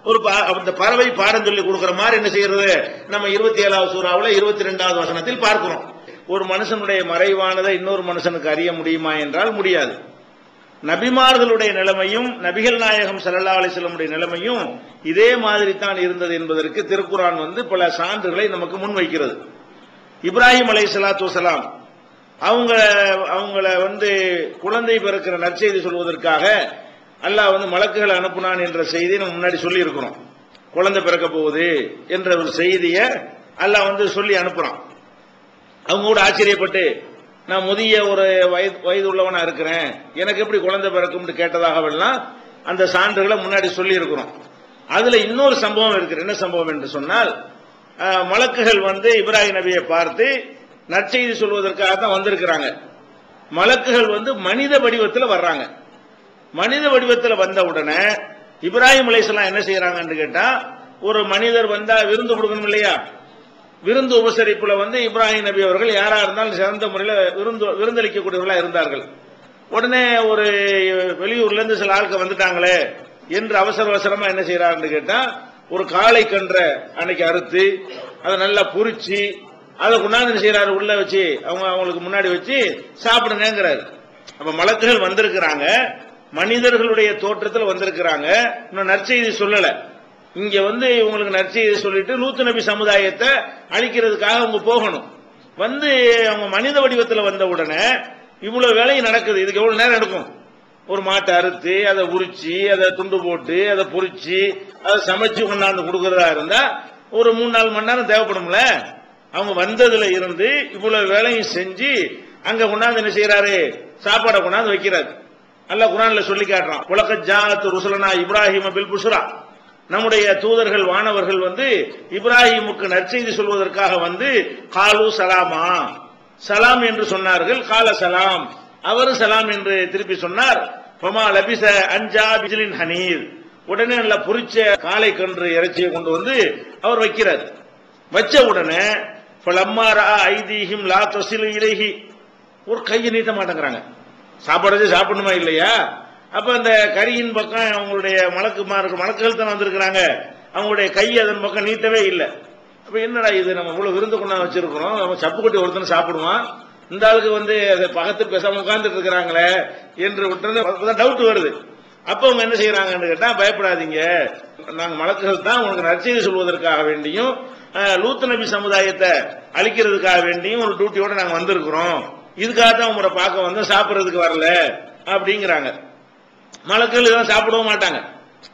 ஒரு அந்த பறவை பாடம் சொல்லி கொடுக்கிற மாதிரி என்ன செய்யறது, நம்ம 27வது சூறாவுல 22வது வசனத்தில் பார்க்கிறோம். ஒரு மனுஷனுடைய மறைவானதை இன்னொரு மனுஷனுக்கு அறிய முடியுமா என்றால் முடியாது. நபிமார்களுடைய நிலைமையும் நபிகள் நாயகம் ஸல்லல்லாஹு அலைஹி வஸல்லம் நிலைமையும் இதே மாதிரி தான் இருந்தது என்பதற்கு திருக்குர்ஆன் பல சான்றுகளை நமக்கு முன்வைக்கிறது. இப்ராஹிம் அலைஹிஸ்ஸலாத்து வஸலாம் அவங்கள குழந்தை பிறக்கிற நற்செய்தி சொல்வதற்காக அல்லாஹ் மலக்குகளை அனுப்புனான் என்ற செய்தி நம்ம முன்னாடி சொல்லி இருக்கிறோம். குழந்தை பிறக்க போகுது என்ற ஒரு செய்தியை அல்லாஹ் சொல்லி அனுப்புறான். அவங்க கூட ஆச்சரியப்பட்டு, நான் முதிய ஒரு வயது உள்ளவனா இருக்கிறேன், எனக்கு எப்படி குழந்தை பிறக்கும் கேட்டதாகவெல்லாம் அந்த சான்றுகளை முன்னாடி சொல்லி இருக்கிறோம். அதுல இன்னொரு சம்பவம் இருக்கு. என்ன சம்பவம் என்று சொன்னால், மலக்குகள் இப்ராஹிம் நபியை பார்த்து நற்செய்தி சொல்வதற்காக தான் வந்திருக்கிறாங்க. மலக்குகள் மனித வடிவத்தில் வர்றாங்க. மனித வடிவத்தில் வந்த உடனே இப்ராஹிம் அலைஹிஸ்ஸலாம் என்ன செய்யறாங்கன்னு கேட்டா, ஒரு மனிதர் வந்தா விருந்து கொடுக்கணும் இல்லையா, விருந்து உபசரிப்புல இப்ராஹிம் நபி அவர்கள் யாரா இருந்தாலும் சிறந்த முறையில் விருந்தளிக்கக்கூடியவர்களா இருந்தார்கள். உடனே ஒரு வெளியூர்ல இருந்து சில ஆட்கள் வந்துட்டாங்களே என்று அவசர அவசரமா என்ன செய்யறாருன்னு கேட்டா, ஒரு காளை கன்ற அன்னைக்கு அறுத்து அதை நல்லா பொரிச்சு அதை கொண்டாந்து என்ன செய்யறாரு, உள்ள வச்சு அவங்களுக்கு முன்னாடி வச்சு சாப்பிடுங்கிறாரு. அப்ப மலக்குகள் வந்திருக்கிறாங்க, மனிதர்களுடைய தோற்றத்தில் வந்திருக்கிறாங்க, இன்னும் நற்செய்தி சொல்லல. இங்க உங்களுக்கு நற்செய்தி சொல்லிட்டு லூத் நபி சமுதாயத்தை அழிக்கிறதுக்காக அவங்க போகணும். அவங்க மனித வடிவத்தில் வந்த உடனே இவ்வளவு வேலையும் நடக்குது. இதுக்கு எவ்வளவு நேரம் எடுக்கும்? ஒரு மாட்டை அறுத்து அதை உரிச்சு அதை துண்டு போட்டு அதை பொரிச்சு அதை சமைச்சு கொண்டாந்து கொடுக்கறதா இருந்தா ஒரு 3-4 மணி நேரம் தேவைப்படும்ல. அவங்க வந்ததுல இருந்து இவ்வளவு வேலையும் செஞ்சு அங்க கொண்டாந்து என்ன செய்யறாரு, சாப்பாடை கொண்டாந்து வைக்கிறாரு. அல்லாஹ் குர்ஆன்ல சொல்லி காட்டுறான், உலக ஜாஅத்து ருசுலனா இப்ராஹிம பில் புஷ்ரா, நம்முடைய தூதர்கள் வானவர்கள் இப்ராஹிமுக்கு நற்செய்தி சொல்வதற்காக காலு சலாமா, சலாம் என்று சொன்னார்கள். கால சலாம், அவரு சலாம் என்று திருப்பி சொன்னார். ஃபமா லபிஸ அன்ஜா பிஜ்லின் ஹனீர், உடனே நல்லா பொரிச்ச காளை கன்று இறைச்சியை கொண்டு அவர் வைக்கிறார். வச்ச உடனே ஃபலம்மாரா ஐதீஹிம் லா தஸிலு இலைஹி, ஒரு கையை நீட்ட மாட்டேங்கிறாங்க. சாப்பாடு சாப்பிடணுமா இல்லையா? அப்ப அந்த கரியின் பக்கம் அவங்களுடைய மலக்குகள் தான் வந்திருக்கிறாங்க, அவங்களுடைய கை அதன் பக்கம் நீட்டவே இல்லை. அப்ப என்னடா இது, நம்ம இவ்வளவு விருந்து கொண்டா வச்சிருக்கிறோம், நம்ம சப்பு கொட்டி ஒருத்தனை சாப்பிடுவான், இந்த ஆளுக்கு அதை பக்கத்து பேசாம உட்கார்ந்துட்டு இருக்கிறாங்களே என்று விட்டு டவுட் வருது. அப்ப அவங்க என்ன செய்யறாங்கன்னு கேட்டா, பயப்படாதீங்க, நாங்க மலக்குகள் தான் உங்களுக்கு நற்செய்தி சொல்வதற்காக வேண்டியும் லூத் நபி சமுதாயத்தை அழிக்கிறதுக்காக வேண்டியும் ஒரு டியூட்டியோட நாங்க வந்திருக்கிறோம், இதுக்காக தான் உங்களை பார்க்க சாப்பிடறதுக்கு வரல அப்படிங்கிறாங்க. மலக்குகள் இதெல்லாம் சாப்பிடவும் மாட்டாங்க.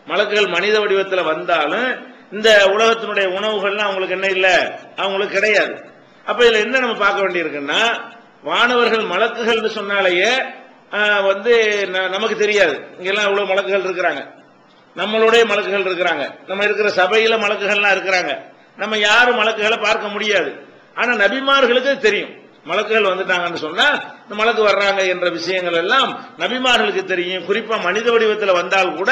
மலக்குகள் மனித வடிவத்தில் வந்தாலும் இந்த உலகத்தினுடைய உணவுகள்லாம் அவங்களுக்கு என்ன இல்லை, அவங்களுக்கு கிடையாது. அப்ப இதுல என்ன நம்ம பார்க்க வேண்டியிருக்குன்னா, வானவர்கள் மலக்குகள் சொன்னாலேயே நமக்கு தெரியாது. இங்கெல்லாம் இவ்வளவு மலக்குகள் இருக்கிறாங்க, நம்மளுடைய மலக்குகள் இருக்கிறாங்க, நம்ம இருக்கிற சபையில மலக்குகள்லாம் இருக்கிறாங்க, நம்ம யாரும் மலக்குகளை பார்க்க முடியாது. ஆனா நபிமார்களுக்கு தெரியும், மலக்குகள் வந்துட்டாங்கன்னு சொன்னா இந்த மலக்கு வர்றாங்க என்ற விஷயங்கள் எல்லாம் நபிமார்களுக்கு தெரியும். குறிப்பா மனித வடிவத்தில் வந்தால் கூட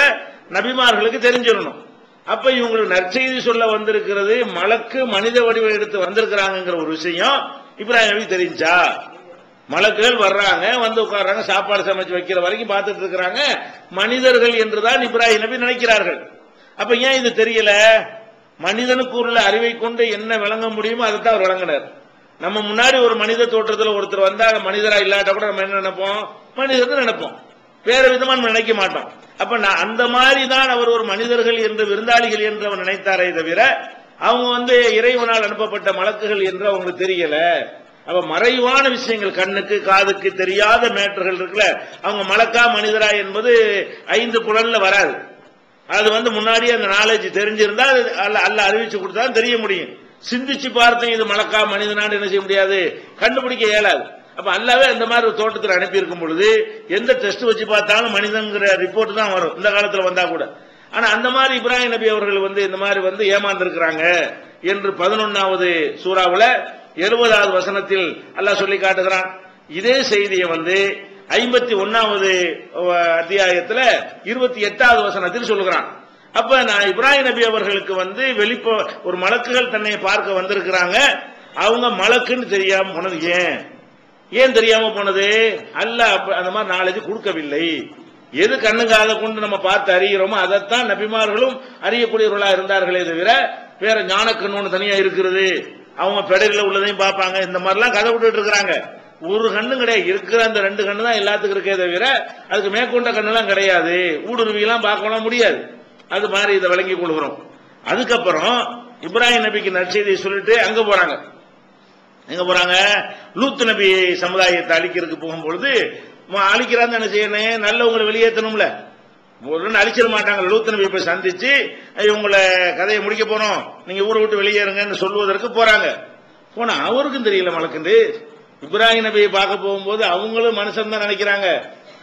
நபிமார்களுக்கு தெரிஞ்சிடணும். அப்ப இவங்களுக்கு நற்செய்தி சொல்ல வந்திருக்கிறது, மலக்கு மனித வடிவம் எடுத்து வந்திருக்கிறாங்கிற ஒரு விஷயம் இப்ராஹிம் நபிக்கு தெரிஞ்சா. மலக்குகள் வர்றாங்க, உட்கார்றாங்க, சாப்பாடு சமைச்சு வைக்கிற வரைக்கும் பார்த்துட்டு இருக்கிறாங்க, மனிதர்கள் என்றுதான் இப்ராஹிம் நபி நினைக்கிறார்கள். அப்ப ஏன் இது தெரியல? மனிதனுக்கு உள்ள அறிவை கொண்டு என்ன விளங்க முடியுமோ அதைத்தான் அவர் விளங்கினார். நம்ம முன்னாடி ஒரு மனித தோற்றத்தில் ஒருத்தர் வந்தா மனிதரா இல்லாட்ட கூட நம்ம என்ன நினைப்போம், மனிதர் நினைப்போம், வேற விதமா நினைக்க மாட்டோம். அப்ப அந்த மாதிரி தான் அவர் ஒரு மனிதர்கள் என்று விருந்தாளிகள் என்று அவர் நினைத்தாரே தவிர அவங்க இறைவனால் அனுப்பப்பட்ட மலக்குகள் என்று அவங்களுக்கு தெரியல. அப்ப மறைவான விஷயங்கள், கண்ணுக்கு காதுக்கு தெரியாத மேட்டர்கள் இருக்குல்ல, அவங்க மலக்கா மனிதரா என்பது 5 புலன்ல வராது. அது முன்னாடியே அந்த நாலேஜ் தெரிஞ்சிருந்தா அல்ல அறிவிச்சு கொடுத்தா தெரிய முடியும். சிந்திச்சு பார்த்தேன் இது மலக்கா மனிதனான்னு என்ன செய்ய முடியாது, கண்டுபிடிக்க இயலாது. அப்ப அல்லாவே அந்த மாதிரி ஒரு தோட்டத்தில் அனுப்பி இருக்கும் பொழுது எந்த டெஸ்ட் வச்சு பார்த்தாலும் மனிதங்கிற ரிப்போர்ட் தான் வரும், இந்த காலத்துல வந்தா கூட. ஆனா அந்த மாதிரி இப்ராஹிம் நபி அவர்கள் இந்த மாதிரி ஏமாந்து இருக்கிறாங்க என்று 11வது சூறாவுல 70வது வசனத்தில் அல்லாஹ் சொல்லி காட்டுகிறான். இதே செய்தியை 51வது அத்தியாயத்துல 28வது வசனத்தில் சொல்லுகிறான். அப்ப நான் இப்ராஹிம் நபி அவர்களுக்கு ஒரு மலக்குகள் தன்னை பார்க்க வந்திருக்கிறாங்க. அவங்க மலக்குன்னு தெரியாம போனது ஏன் தெரியாம போனது? அல்லாஹ் அந்த மாதிரி நாலேஜ் கொடுக்கவில்லை. எது கண்ணுக்காக கொண்டு நம்ம பார்த்து அறிகிறோமோ அதைத்தான் நபிமார்களும் அறியக்கூடியவர்களா இருந்தார்களே தவிர வேற ஞானக்கண்ணு ஒன்று தனியா இருக்கிறது, அவங்க பெடலில் உள்ளதையும் பார்ப்பாங்க, இந்த மாதிரிலாம் கதை விட்டுட்டு இருக்கிறாங்க. ஒரு கண்ணு கிடையாது, இருக்கிற அந்த 2 கண்ணு தான் எல்லாத்துக்கும் இருக்கே தவிர அதுக்கு மேற்கொண்ட கண்ணெல்லாம் கிடையாது. ஊடுருவிலாம் பார்க்கலாம் முடியாது. அது மாதிரி இதை விளங்கி கொள்கிறோம். அதுக்கப்புறம் இப்ராஹிம் நபிக்கு நற்செய்தியை சொல்லிட்டு அங்க போறாங்க. எங்க போறாங்க? லூத் நபி சமுதாயத்தை அழிக்கிறதுக்கு போகும்பொழுது அழிக்கிறான்னு என்ன செய்யணும்? நல்லவங்களை வெளியேற்றணும்ல, அழிச்சிட மாட்டாங்க. லூத் நபி போய் சந்திச்சு இவங்களை கதையை முடிக்க போறோம், நீங்க ஊரை விட்டு வெளியேறுங்கன்னு சொல்லுவதற்கு போறாங்க. போனா அவருக்கும் தெரியல மலக்குண்டு. இப்ராஹிம் நபியை பார்க்க போகும்போது அவங்களும் மனுஷன் தான் நினைக்கிறாங்க.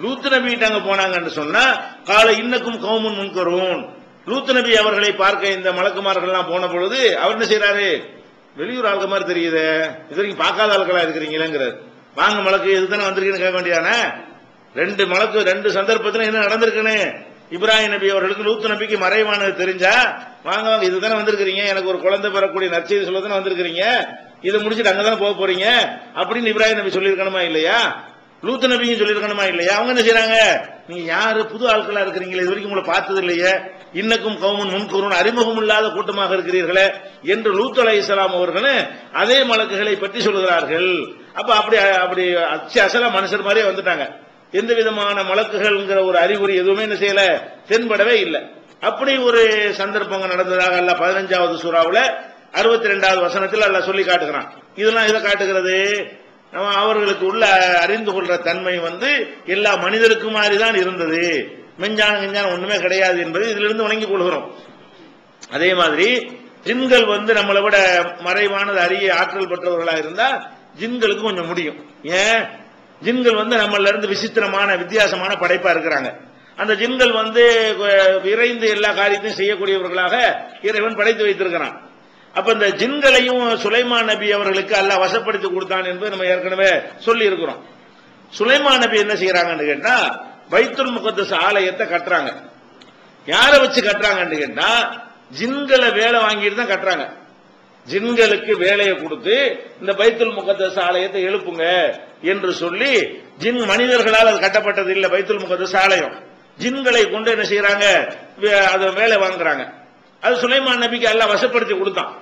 லூத் நபி கிட்ட போனாங்கன்னு சொன்னா கால இன்னக்கும் கௌமுன் முன்கரும். லூத் நபி அவர்களை பார்க்க இந்த மலக்குமார்கள் எல்லாம் போன பொழுது அவர் என்ன செய்யறாரு? வெளியூர் ஆளுக்க மாதிரி தெரியுது, இது வரைக்கும் பார்க்காத ஆட்களா இருக்கிறீங்களேங்கிறார். வாங்க மலக்கு இதுதானே வந்திருக்கீங்கன்னு கேட்க வேண்டியதானே? 2 மலக்கு 2 சந்தர்ப்பத்தில் என்ன நடந்திருக்குன்னு இப்ராஹிம் நபி அவர்களுக்கு லூத் நபிக்கு மறைவானது தெரிஞ்சா வாங்க வாங்க இதுதானே வந்திருக்கிறீங்க, எனக்கு ஒரு குழந்தை பெறக்கூடிய நற்செய்தி சொல்ல தானே வந்திருக்கிறீங்க, இதை முடிச்சுட்டு அங்கதானே போக போறீங்க அப்படின்னு இப்ராஹிம் நபி சொல்லியிருக்கணுமா இல்லையா? லூத் நபியும் சொல்லியிருக்கணுமா இல்லையா? அவங்க என்ன செய்யறாங்க? நீங்க யாரு புது ஆட்களா இருக்கிறீங்களே, இது வரைக்கும் உங்களை பார்த்தது இல்லையே, இன்னக்கும் கௌமுன் முன்கூறுன் அறிமுகம் இல்லாத கூட்டமாக இருக்கிறீர்களே என்று லூத் அலைஹிஸ்ஸலாம் அவர்கள் அதே மலக்குகளை பற்றி சொல்லுகிறார்கள். அப்ப அப்படி அசலா மனுஷர் மாதிரியே வந்துட்டாங்க. எந்த விதமான மலக்குகள்ங்கிற ஒரு அறிகுறி எதுவுமே என்ன செய்யல, தென்படவே இல்லை. அப்படி ஒரு சந்தர்ப்பங்கள் நடந்ததாக அல்லாஹ் 15வது சூறாவுல 62வது வசனத்தில் அல்லாஹ் சொல்லி காட்டுகிறான். இதெல்லாம் எதை காட்டுகிறது? அவர்களுக்கு உள்ள அறிந்து கொள்ற தன்மை எல்லா மனிதருக்கும் மாதிரிதான் இருந்தது, மெஞ்ஞானம் ஒண்ணுமே கிடையாது என்பது இதிலிருந்து வணங்கிக் கொள்கிறோம். அதே மாதிரி ஜின்கள் நம்மளை விட மறைவானது அறிய ஆற்றல் பெற்றவர்களா இருந்தா ஜின்களுக்கு கொஞ்சம் முடியும். ஏன்? ஜின்கள் நம்மள இருந்து விசித்திரமான வித்தியாசமான படைப்பா இருக்கிறாங்க. அந்த ஜின்கள் விரைந்து எல்லா காரியத்தையும் செய்யக்கூடியவர்களாக இறைவன் படைத்து வைத்திருக்கிறான். அப்ப இந்த ஜின்களையும் சுலைமான் நபி அவர்களுக்கு அல்லாஹ் வசப்படுத்தி கொடுத்தான் என்பது நம்ம ஏற்கனவே சொல்லி இருக்கிறோம். சுலைமான் நபி என்ன செய்யறாங்கன்னு கேட்டா பைத்துல் முகத்தஸ் ஆலயத்தை கட்டுறாங்க. யாரை வச்சு கட்டுறாங்கன்னு கேட்டா ஜின்களை வேலை வாங்கிட்டு தான் கட்டுறாங்க. ஜின்களுக்கு வேலையை கொடுத்து இந்த பைத்துல் முகத்தஸ் ஆலயத்தை எழுப்புங்க என்று சொல்லி மனிதர்களால் அது கட்டப்பட்டது இல்லை. பைத்துல் முகத்தஸ் ஆலயம் ஜின்களை கொண்டு என்ன செய்யறாங்க? அதை வேலை வாங்குறாங்க. அது சுலைமான் நபிக்கு அல்லாஹ் வசப்படுத்தி கொடுத்தான்.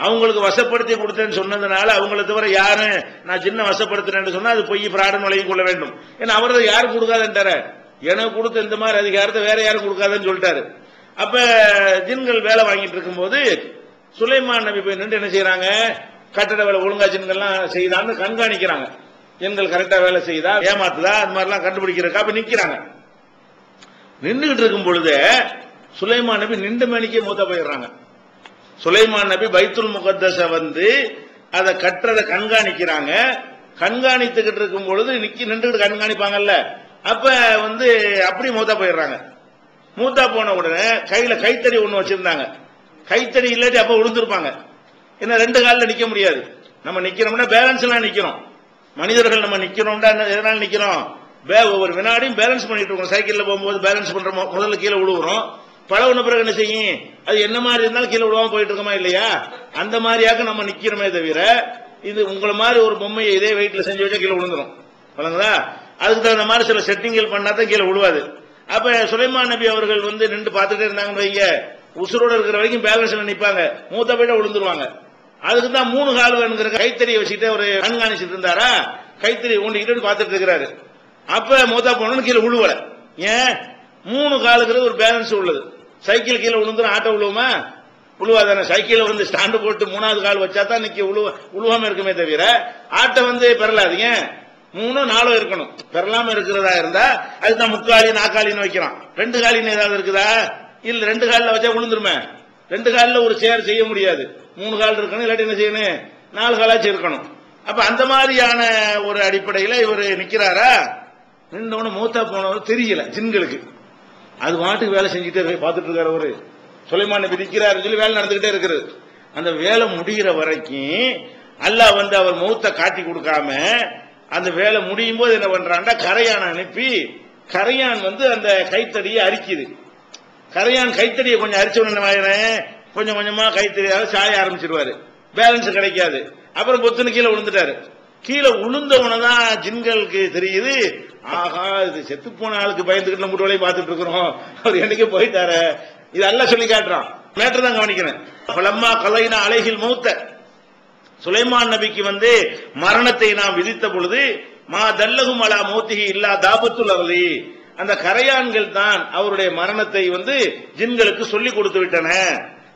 அவங்களுக்கு வசப்படுத்தி கொடுத்தேன்னு சொன்னதுனால அவங்களை தவிர யாரு நான் ஜின்ன வசப்படுத்துறேன்னு சொன்னா அது பொய் பிராடுன்னு விளங்கிக் கொள்ள வேண்டும். ஏன்னா அவரது யாரும் கொடுக்காதுன்றாரு, எனக்கு கொடுத்த இந்த மாதிரி அதிகாரத்தை வேற யாரும் கொடுக்காதுன்னு சொல்லிட்டாரு. அப்ப ஜின்கள் வேலை வாங்கிட்டு இருக்கும் போது சுலைமான் நபி போய் நின்று என்ன செய்யறாங்க? கட்டட வேலை ஒழுங்கா ஜின்கள்லாம் செய்தான்னு கண்காணிக்கிறாங்க. ஜின்கள் கரெக்டா வேலை செய்தா ஏமாத்துதா அது மாதிரிலாம் கண்டுபிடிக்கிறதுக்கா அப்ப நிக்கிறாங்க. நின்றுகிட்டு இருக்கும் பொழுது சுலைமான் நபி நின்று மணிக்கே மூத்த போயிடுறாங்க. சுலைமான் நபி பைத்துல் முகத்தஸ அதை கட்டுறதை கண்காணிக்கிறாங்க. கண்காணித்துக்கிட்டு இருக்கும் பொழுது நின்றுகிட்டு கண்காணிப்பாங்கல்ல, அப்ப அப்படி மூத்தா போயிடுறாங்க. மூத்தா போன உடனே கையில கைத்தறி ஒண்ணு வச்சிருந்தாங்க. கைத்தறி இல்லாட்டி அப்ப விழுந்திருப்பாங்க. ஏன்னா 2 காலில் நிக்க முடியாது. நம்ம நிக்கிறோம்னா பேலன்ஸ் எல்லாம் நிக்கிறோம். மனிதர்கள் நம்ம நிக்கிறோம்டா எதனால நிக்கிறோம்? ஒவ்வொரு வினாடியும் பேலன்ஸ் பண்ணிட்டு இருக்கோம். சைக்கிள்ல போகும்போது பேலன்ஸ் பண்றோம், முதல்ல கீழே விழுவுறோம். பழகுன பிறகு என்ன செய்யும்? அது என்ன மாதிரி இருந்தாலும் கீழே விழுவாம போயிட்டு இருக்கோமா இல்லையா? அந்த மாதிரியாக நம்ம நிக்கிறோமே தவிர இது உங்களை மாதிரி ஒரு பொம்மையை இதே வெயிட்ல செஞ்சு வச்சா கீழே விழுந்துரும். வழங்குதா? அதுக்கு தகுந்த மாதிரி சில செட்டிங்கள் பண்ணாதான் கீழே விழுவாது. அப்ப சுலைமான் நபி அவர்கள் நின்று பார்த்துட்டே இருந்தாங்கன்னு வைங்க, உசுரோட இருக்கிற வரைக்கும் பேலன்ஸ்ல நிப்பாங்க, மூத்த போயிட்டா விழுந்துருவாங்க. அதுக்கு தான் 3 கால் வேணுங்கிற கைத்தறியை வச்சுட்டு ஒரு கண்காணிச்சுட்டு இருந்தாரா, கைத்தறி ஊண்டிக்கிட்டு பார்த்துட்டு இருக்கிறாரு. அப்ப மூத்தா போனோம்னு கீழே விழுவல. ஏன்? 3 காலுங்கிறது ஒரு பேலன்ஸ் உள்ளது. சைக்கிள் கீழே விழுந்துரும், ஆட்டோ விழுவுமா? விழுவாதானே? சைக்கிள் ஸ்டாண்டு போட்டு 3வது கால் வச்சா தான் நிக்க விழுவாம இருக்குமே தவிர ஆட்டோ பெறலாதீங்க. 3 4 இருக்கணும். பெறலாம இருக்கிறதா இருந்தா அதுதான் 3 காலி 4 காலின்னு வைக்கிறான். 2 காலின்னு ஏதாவது இருக்குதா? இல்ல 2 காலில் வச்சா விழுந்துருமே. 2 காலில் ஒரு சேர் செய்ய முடியாது. 3 கால் இருக்கணும், இல்லாட்டி என்ன செய்யணும்? 4 காலாச்சும் இருக்கணும். அப்ப அந்த மாதிரியான ஒரு அடிப்படையில் இவர் நிக்கிறாரா? நின்றவன மூத்தா போனவர் தெரியல ஜின்களுக்கு. அது வாட்டுக்கு வேலை செஞ்சுட்டே பார்த்துட்டு இருக்காரு. ஒரு சுலைமான் நபி நிக்கிறாரு சொல்லி வேலை நடந்துகிட்டே இருக்குது. அந்த வேலை முடிகிற வரைக்கும் அல்லாஹ் வந்து அவர் மௌத்தை காட்டி கொடுக்காம அந்த வேலை முடியும் போது என்ன பண்றான்டா கரையான் அனுப்பி கரையான் வந்து அந்த கைத்தடியை அரிக்குது. கரையான் கைத்தடியை கொஞ்சம் அரிச்சவன கொஞ்சம் கொஞ்சமா கைத்தடியால சாய ஆரம்பிச்சிருவாரு, பேலன்ஸ் கிடைக்காது. அப்புறம் பொத்துன்னு கீழே விழுந்துட்டாரு. கீழே விழுந்தவனை தான் ஜின்களுக்கு தெரியுது, ஆகா இது செத்து போன ஆளுக்கு பயந்துகிட்டு நம்ம வேலையை பார்த்துட்டு இருக்கிறோம், அவர் என்னைக்கு போயிட்டாரு. இது எல்லாம் சொல்லி காட்டுறான். மேட்டர் தான் கவனிக்கிறேன். பலம்மா கலைனா அலைகில் மௌத்த, சுலைமான் நபிக்கு வந்து மரணத்தை நாம் விதித்த பொழுது மா தல்லகும் அலா மௌத்திஹி இல்லா தாபத்துல் அர்லி, அந்த கரையான்கள் தான் அவருடைய மரணத்தை வந்து ஜின்களுக்கு சொல்லி கொடுத்து விட்டன.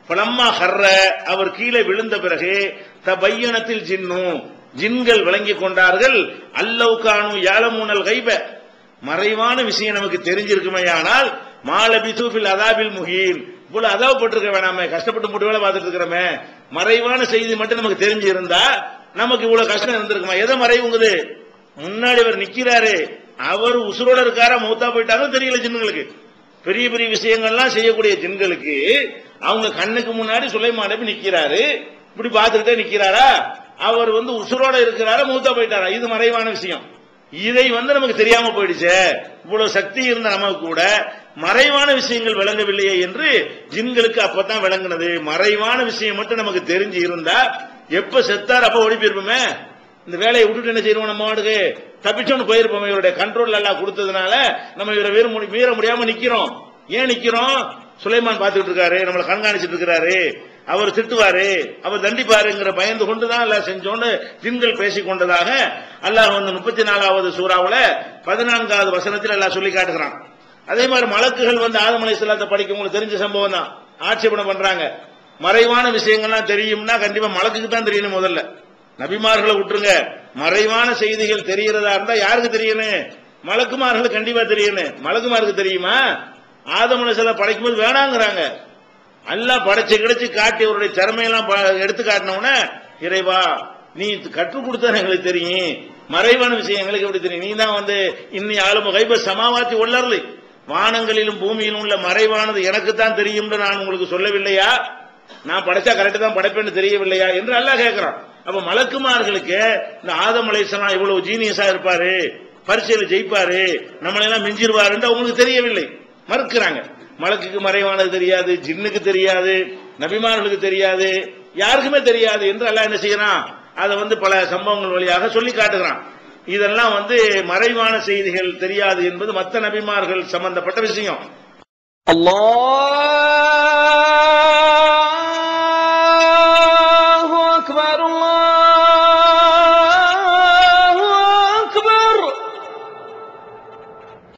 பலம்மா ஹர்ர, அவர் கீழே விழுந்த பிறகு தபையனத்தில் ஜின்னு, ஜின்கள் விளங்கி கொண்டார்கள், அல்லவுகானு யாலமூனல் கைப, மறைவான விஷயம் நமக்கு தெரிஞ்சிருக்குமே, ஆனால் மாலபிது ஃபில் அதாபில் முஹீன், இவ்வளவு அதாவப்பட்டிருக்க வேணாமே, கஷ்டப்பட்டு முட்டு வேலை பார்த்துட்டு இருக்கிறோமே, மறைவான செய்தி மட்டும் நமக்கு தெரிஞ்சு இருந்தா நமக்கு இவ்வளவு கஷ்டம் இருந்திருக்குமா? எதை மறைவுங்குது? முன்னாடி அவர் நிக்கிறாரு, அவர் உசுரோட இருக்காரா மௌத்தா போயிட்டாங்க தெரியல ஜின்களுக்கு. பெரிய பெரிய விஷயங்கள்லாம் செய்யக்கூடிய ஜின்களுக்கு அவங்க கண்ணுக்கு முன்னாடி சுலைமான் நபி நிக்கிறாரு, இப்படி பார்த்துக்கிட்டே நிக்கிறாரா, அவர் வந்து உசுரோட இருக்கிறாரா மௌத்தா போயிட்டாரா, இது மறைவான விஷயம். இதை வந்து நமக்கு தெரியாம போயிடுச்சு. இவ்வளவு சக்தி இருந்த நமக்கு கூட மறைவான விஷயங்கள் விளங்கவில்லையே என்று ஜின்களுக்கு அப்பதான் விளங்குனது. மறைவான விஷயம் மட்டும் நமக்கு தெரிஞ்சு இருந்தா எப்ப செத்தார் அப்ப ஓடி போயிருப்போமே, இந்த வேலையை விட்டுட்டு என்ன செய்வோம், நம்ம வாட்டுக்கு தப்பிச்சோன்னு போயிருப்போம். இவருடைய கண்ட்ரோல் எல்லாம் கொடுத்ததுனால நம்ம இவரை மீற முடியாம நிக்கிறோம். ஏன் நிக்கிறோம்? சுலைமான் பார்த்துட்டு இருக்காரு, நம்மளை கண்காணிச்சிட்டு இருக்கிறாரு, அவர் திட்டுவாரு, அவர் தண்டிப்பாருங்கிற பயந்து கொண்டுதான் எல்லாம் செஞ்சோன்னு ஜின்கள் பேசிக் கொண்டதாக அல்லாஹ் வந்து 34வது சூறாவுல 14வது வசனத்தில் எல்லாம் சொல்லி காட்டுகிறான். அதே மாதிரி மலக்குகள் வந்து ஆதம் அலைஹிஸ்ஸலாத்தை படிக்க உங்களுக்கு தெரிஞ்ச சம்பவம் தான். ஆட்சேபனை பண்றாங்க, மறைவான விஷயங்கள்லாம் தெரியும்னா கண்டிப்பா மலக்குக்கு தான் தெரியணும். முதல்ல நபிமார்களை விட்டுருங்க, மறைவான செய்திகள் தெரிகிறதா இருந்தா யாருக்கு தெரியணும்? மலக்குமார்களுக்கு கண்டிப்பா தெரியணும். மலக்குமாருக்கு தெரியுமா? ஆதம் அலைஹிஸ்ஸலாம் படைக்கும் போது வேணாங்கிறாங்க. அல்லாஹ் படைச்சு கிடைச்சு காட்டி அவருடைய திறமையெல்லாம் எடுத்து காட்டினவுடனே, இறைவா நீ கற்றுக் கொடுத்தா எங்களுக்கு தெரியும், மறைவான விஷயம் எங்களுக்கு எப்படி தெரியும்? நீ தான் வந்து இன்னி ஆளும கைப சமாவாத்தி உள்ளர்லி, வானங்களிலும் பூமியிலும் உள்ள மறைவானது எனக்கு தான் தெரியும் நான் உங்களுக்கு சொல்லவில்லையா? நான் படைச்சா கரெக்டா தான் படைப்பேன்னு தெரியவில்லையா என்று அல்லாஹ் கேட்கிறான். அப்ப மலக்குமார்களுக்கு இந்த ஆதம் அலைஹிஸ்ஸலாம் இவ்வளவு ஜீனியஸா இருப்பாரு, பரீட்சையில ஜெயிப்பாரு, நம்மளெல்லாம் மிஞ்சிருவாரு என்று அவங்களுக்கு தெரியவில்லை, மறுக்கிறாங்க. மலக்குக்கு மறைவானது தெரியாது, ஜின்னுக்கு தெரியாது, நபிமார்களுக்கு தெரியாது, யாருக்குமே தெரியாது என்று அல்லாஹ் என்ன செய்யறான்? அதை வந்து பல சம்பவங்கள் வழியாக சொல்லி காட்டுகிறான். இதெல்லாம் வந்து மறைவான செய்திகள் தெரியாது என்பது மற்ற நபிமார்கள் சம்பந்தப்பட்ட விஷயம். அல்லாஹ்